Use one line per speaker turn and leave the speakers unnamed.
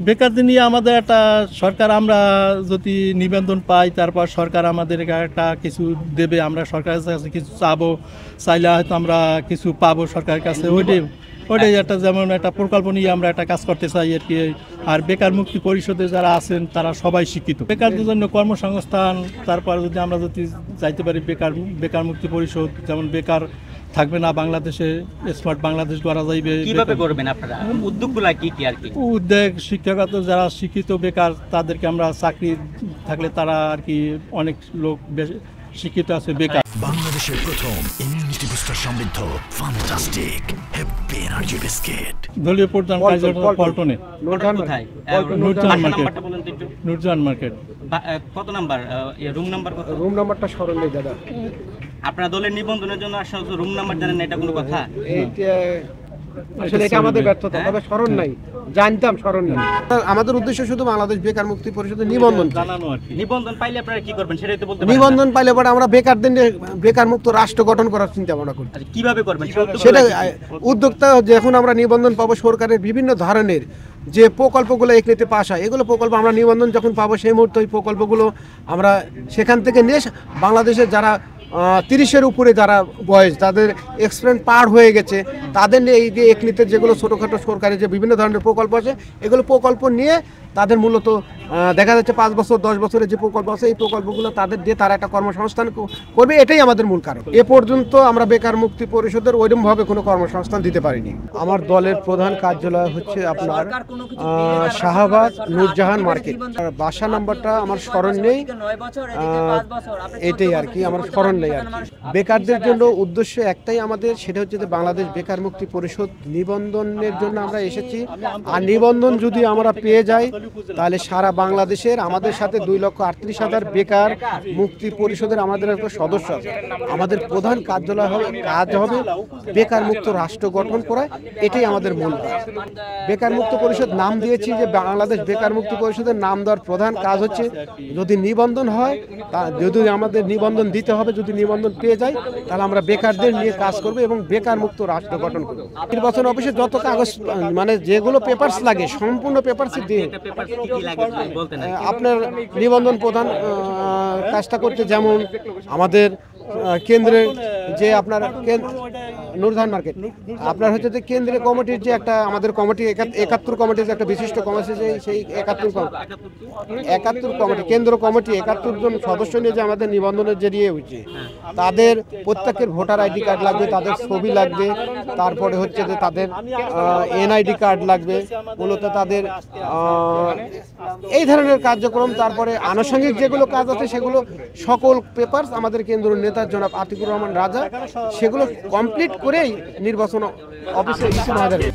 বেকারদের নিয়ে আমাদের একটা সরকার, আমরা যদি নিবন্ধন পাই তারপর সরকার আমাদের একটা কিছু দেবে, আমরা সরকারের কাছে কিছু চাবো, চাইলে হয়তো আমরা কিছু পাবো সরকারের কাছে। ওইটাই একটা, যেমন একটা প্রকল্প নিয়ে আমরা একটা কাজ করতে চাই আর কি। আর বেকার মুক্তি পরিষদে যারা আছেন তারা সবাই শিক্ষিত। বেকারদের জন্য কর্মসংস্থান, তারপর যদি আমরা যাইতে পারি বেকার মুক্তি পরিষদ, যেমন বেকার থাকবে না বাংলাদেশে, স্মার্ট বাংলাদেশ গড়া যাইবে।
কিভাবে করবেন আপনারা, উদ্যোগগুলো কি কি আর কি?
উদ্যোগ শিক্ষাগত যারা শিক্ষিত বেকার তাদেরকে আমরা চাকরি থাকলে তারা আর কি, অনেক লোক শিক্ষিত আছে বেকার।
বাংলাদেশের প্রথম ইমিউনিটি বুস্টার সমৃদ্ধ ফ্যান্টাস্টিক হ্যাপি এনার্জি বিস্কিট।
দলীয় প্রধান কার্যালয় পল্টনে।
কোথায়?
নূরজাহান মার্কেট।
কত নাম্বার রুম নাম্বার? কত
রুম নাম্বারটা স্মরণ নেই দাদা।
আপনারা দলের নিবন্ধনের জন্য আসলে রুম নাম্বার জানেন না, এটা কোনো কথা?
আসলে এটা আমাদের ব্যর্থতা, তবে স্মরণ নাই, জানতাম স্মরণ নাই। আমাদের উদ্দেশ্য শুধু বাংলাদেশ বেকার মুক্তি পরিষদের নিবন্ধন
জানানো আর কি।
নিবন্ধন পাইলে আপনারা কি করবেন সেটাই তো বলতে
নিবন্ধন পাইলে পরে আমরা বেকারদের নিয়ে বেকার মুক্ত রাষ্ট্র গঠন করার চিন্তা ভাবনা করি।
কিভাবে করবেন
সেটা উদ্যোক্তা, যখন আমরা নিবন্ধন পাবো সরকারের বিভিন্ন ধরনের যে প্রকল্পগুলো একলিতে পাস হয়, এগুলো প্রকল্প আমরা নিবন্ধন যখন পাবো সেই মুহূর্তে ওই প্রকল্পগুলো আমরা সেখান থেকে নিয়ে বাংলাদেশের যারা 30-এর উপরে যারা বয়স, তাদের এক্সপিরিয়েন্স পার হয়ে গেছে, তাদের নিয়ে এই যে একলিতের যেগুলো ছোটোখাটো সরকারি যে বিভিন্ন ধরনের প্রকল্প আছে, এগুলো প্রকল্প নিয়ে তাদের মূলত দেখা যাচ্ছে 5 বছর 10 বছরের যে প্রকল্প আছে, এই প্রকল্পগুলো তাদের দিয়ে তারা একটা কর্মসংস্থান করবে, এটাই আমাদের মূল কারণ। এ পর্যন্ত আমরা বেকার মুক্তি পরিষদের ওইরকমভাবে কোনো কর্মসংস্থান দিতে পারিনি। আমার দলের প্রধান কার্যালয় হচ্ছে আপনার শাহবাগ নূরজাহান মার্কেট। আর বাসা নাম্বারটা আমার স্মরণ নেই, এটাই আর কি আমার স্মরণ নেই আর কি। বেকারদের জন্য উদ্দেশ্য একটাই আমাদের, সেটা হচ্ছে যে বাংলাদেশ বেকার মুক্তি পরিষদ নিবন্ধনের জন্য আমরা এসেছি। আর নিবন্ধন যদি আমরা পেয়ে যাই তাহলে সারা বাংলাদেশের আমাদের সাথে 2,38,000 বেকার মুক্তি পরিষদের আমাদের একটা সদস্য আছে। আমাদের প্রধান কার্যালয় হবে, কাজ হবে বেকার মুক্ত রাষ্ট্র গঠন করা, এটাই আমাদের মূল কাজ। বেকার মুক্ত পরিষদ নাম দিয়েছি যে বাংলাদেশ বেকার মুক্তি পরিষদের নাম দেওয়ার প্রধান কাজ হচ্ছে যদি নিবন্ধন হয়, যদি আমাদের নিবন্ধন দিতে হবে, যদি নিবন্ধন পেয়ে যাই তাহলে আমরা বেকারদের নিয়ে কাজ করব এবং বেকার মুক্ত রাষ্ট্র গঠন করব। নির্বাচন অফিসে যত কাগজ মানে যেগুলো পেপারস লাগে সম্পূর্ণ পেপারস দিয়ে আপনার নিবন্ধন প্রধান কাজটা করতে, যেমন আমাদের কেন্দ্রের যে আপনার নূরজাহান মার্কেট আপনার হচ্ছে যে কেন্দ্রীয় কমিটির যে একটা আমাদের কমিটি 71 কমিটির যে একটা বিশিষ্ট কমিটি, সেই 71 কমিটি কেন্দ্র কমিটি 71 জন সদস্য নিয়ে যে আমাদের নিবন্ধনের জড়িয়ে হচ্ছে, তাদের প্রত্যেকের ভোটার আইডি কার্ড লাগবে, তাদের ছবি লাগবে, তারপরে হচ্ছে যে তাদের এনআইডি কার্ড লাগবে, মূলত তাদের এই ধরনের কার্যক্রম। তারপরে আনুষঙ্গিক যেগুলো কাজ আছে সেগুলো সকল পেপারস আমাদের কেন্দ্রীয় নেতার জনাব আতিকুর রহমান রাজা সেগুলো কমপ্লিট করেই নির্বাচন অফিসে ইস্যু না যাবে।